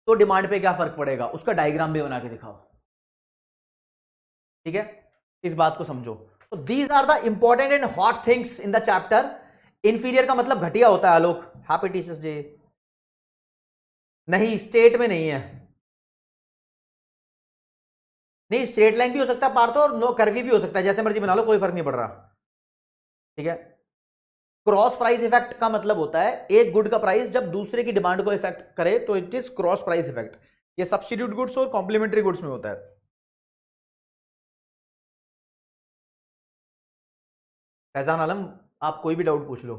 तो डिमांड पे क्या फर्क पड़ेगा, उसका डायग्राम भी बना के दिखाओ, ठीक है, इस बात को समझो। तो these are the important and hot things in the chapter. Inferior का मतलब घटिया होता है आलोक, हैप्पी टीचर्स डे। नहीं, स्टेट में नहीं है, नहीं स्ट्रेट लाइन भी हो सकता है पार्थ, और नो कर्वी भी हो सकता है, जैसे मर्जी बना लो, कोई फर्क नहीं पड़ रहा, ठीक है। क्रॉस प्राइस इफेक्ट का मतलब होता है एक गुड का प्राइस जब दूसरे की डिमांड को इफेक्ट करे तो it is cross price effect. ये सब्स्टिट्यूट गुड्स और कॉम्प्लीमेंट्री गुड्स में होता है। फैजान आलम, आप कोई भी डाउट पूछ लो,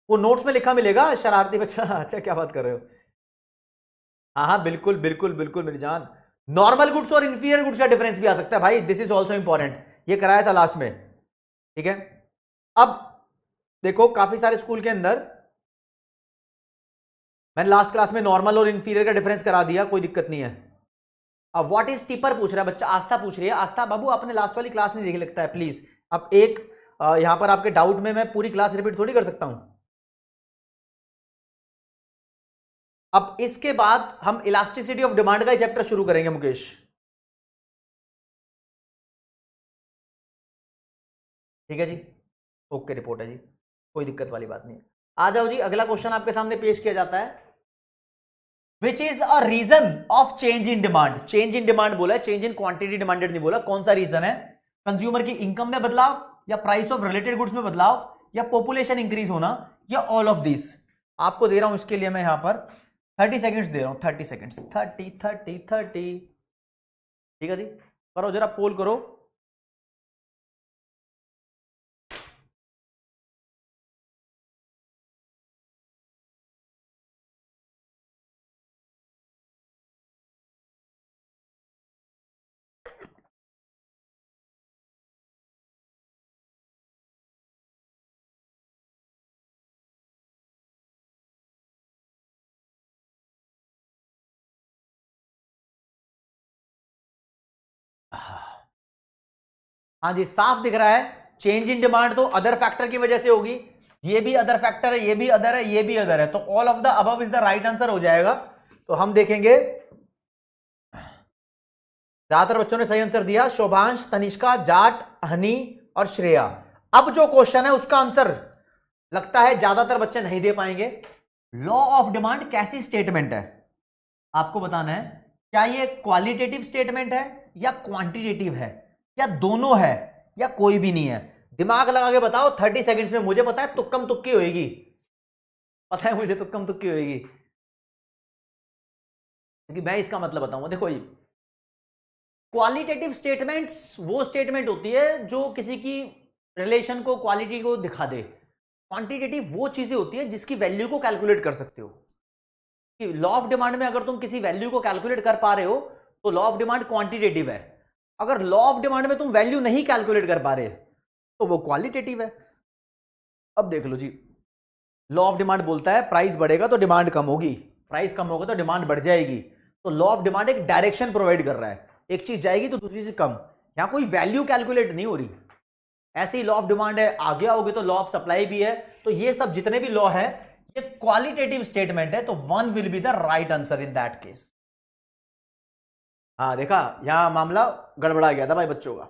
वो नोट्स में लिखा मिलेगा, शरारती बच्चा। अच्छा, क्या बात कर रहे हो? हाँ हाँ, बिल्कुल बिल्कुल बिल्कुल मेरी जान। नॉर्मल गुड्स और इंफीरियर गुड्स का डिफरेंस भी आ सकता है भाई, दिस इज ऑल्सो इंपॉर्टेंट, ये कराया था लास्ट में, ठीक है। अब देखो काफी सारे स्कूल के अंदर मैंने लास्ट क्लास में नॉर्मल और इंफीरियर का डिफरेंस करा दिया, कोई दिक्कत नहीं है। अब व्हाट इज टिपर पूछ रहा है बच्चा, आस्था पूछ रही है। आस्था बाबू, आपने लास्ट वाली क्लास नहीं देख लगता है, प्लीज। अब एक यहां पर आपके डाउट में मैं पूरी क्लास रिपीट थोड़ी कर सकता हूं। अब इसके बाद हम इलास्टिसिटी ऑफ डिमांड का चैप्टर शुरू करेंगे मुकेश। ठीक है जी, ओके, रिपोर्ट है जी, कोई दिक्कत वाली बात नहीं है। आ जाओ जी, अगला क्वेश्चन आपके सामने पेश किया जाता है, which is a reason of change in demand. Change in demand बोला है, चेंज इन क्वांटिटी डिमांडेड नहीं बोला। कौन सा रीजन है? कंज्यूमर की इनकम में बदलाव, या प्राइस ऑफ रिलेटेड गुड्स में बदलाव, या पॉपुलेशन इंक्रीज होना, या ऑल ऑफ दिस। आपको दे रहा हूं इसके लिए मैं यहां पर 30 सेकंड्स दे रहा हूं, 30 सेकंड्स, 30। ठीक है जी, करो जरा, पोल करो। हाँ जी, साफ दिख रहा है। चेंज इन डिमांड तो अदर फैक्टर की वजह से होगी, ये भी अदर फैक्टर है, ये भी अदर है, ये भी अदर है, तो all of the above is the right answer हो जाएगा। तो हम देखेंगे, ज्यादातर बच्चों ने सही आंसर दिया, शोभांश, तनिष्का, जाट, हनी और श्रेया। अब जो क्वेश्चन है उसका आंसर लगता है ज्यादातर बच्चे नहीं दे पाएंगे। लॉ ऑफ डिमांड कैसी स्टेटमेंट है, आपको बताना है। क्या ये क्वालिटेटिव स्टेटमेंट है या क्वांटिटेटिव है, या दोनों है, या कोई भी नहीं है? दिमाग लगा के बताओ 30 सेकंड्स में। मुझे पता है तुक्कम तुक्की होगी, पता है मुझे तुक्कम तुक्की होगी, क्योंकि मैं इसका मतलब बताऊंगा। देखो, ये क्वालिटेटिव स्टेटमेंट्स वो स्टेटमेंट होती है जो किसी की रिलेशन को, क्वालिटी को दिखा दे। क्वांटिटेटिव वो चीजें होती है जिसकी वैल्यू को कैलकुलेट कर सकते हो। लॉ ऑफ डिमांड में अगर तुम किसी वैल्यू को कैलकुलेट कर पा रहे हो तो लॉ ऑफ डिमांड क्वांटिटेटिव है। अगर लॉ ऑफ डिमांड में तुम वैल्यू नहीं कैलकुलेट कर पा रहे तो वो क्वालिटेटिव है। अब देख लो जी, लॉ ऑफ डिमांड बोलता है प्राइस बढ़ेगा तो डिमांड कम होगी, प्राइस कम होगा तो डिमांड बढ़ जाएगी। तो लॉ ऑफ डिमांड एक डायरेक्शन प्रोवाइड कर रहा है, एक चीज जाएगी तो दूसरी से कम। यहां कोई वैल्यू कैलकुलेट नहीं हो रही। ऐसे ही लॉ ऑफ डिमांड है, आगे आओगे तो लॉ ऑफ सप्लाई भी है। तो ये सब जितने भी लॉ है ये क्वालिटेटिव स्टेटमेंट है, तो 1 will be the right answer in that case. हाँ देखा, यहां मामला गड़बड़ा गया था भाई बच्चों का।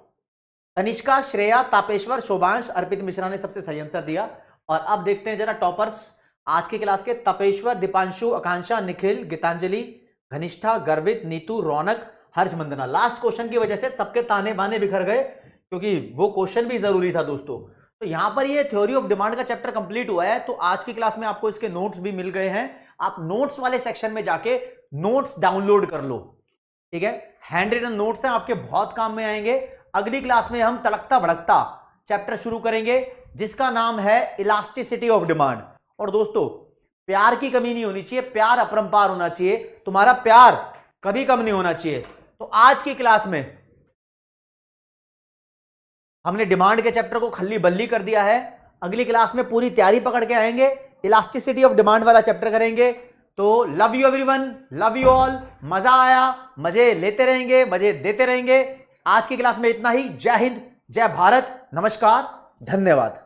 तनिष्का, श्रेया, तापेश्वर, शोभांश, अर्पित मिश्रा ने सबसे सही आंसर दिया। और अब देखते हैं जरा टॉपर्स आज की क्लास के। तपेश्वर, दीपांशु, आकांक्षा, निखिल, गीतांजलि, घनिष्ठा, गर्वित, नीतू, रौनक, हर्षमंदना। लास्ट क्वेश्चन की वजह से सबके ताने बाने बिखर गए, क्योंकि वो क्वेश्चन भी जरूरी था दोस्तों। तो यहां पर ये थ्योरी ऑफ डिमांड का चैप्टर कंप्लीट हुआ है। तो आज की क्लास में आपको इसके नोट्स भी मिल गए हैं। आप नोट्स वाले सेक्शन में जाके नोट्स डाउनलोड कर लो, ठीक है। हैंड रिटन नोट्स हैं, आपके बहुत काम में आएंगे। अगली क्लास में हम तड़कता भड़कता चैप्टर शुरू करेंगे जिसका नाम है इलास्टिसिटी ऑफ डिमांड। और दोस्तों प्यार की कमी नहीं होनी चाहिए, प्यार अपरंपार होना चाहिए। तुम्हारा प्यार कभी कम नहीं होना चाहिए। तो आज की क्लास में हमने डिमांड के चैप्टर को खल्ली बल्ली कर दिया है। अगली क्लास में पूरी तैयारी पकड़ के आएंगे, इलास्टिसिटी ऑफ डिमांड वाला चैप्टर करेंगे। तो love you everyone, love you all. मजा आया, मजे लेते रहेंगे, मजे देते रहेंगे। आज की क्लास में इतना ही। जय हिंद, जय भारत, नमस्कार, धन्यवाद।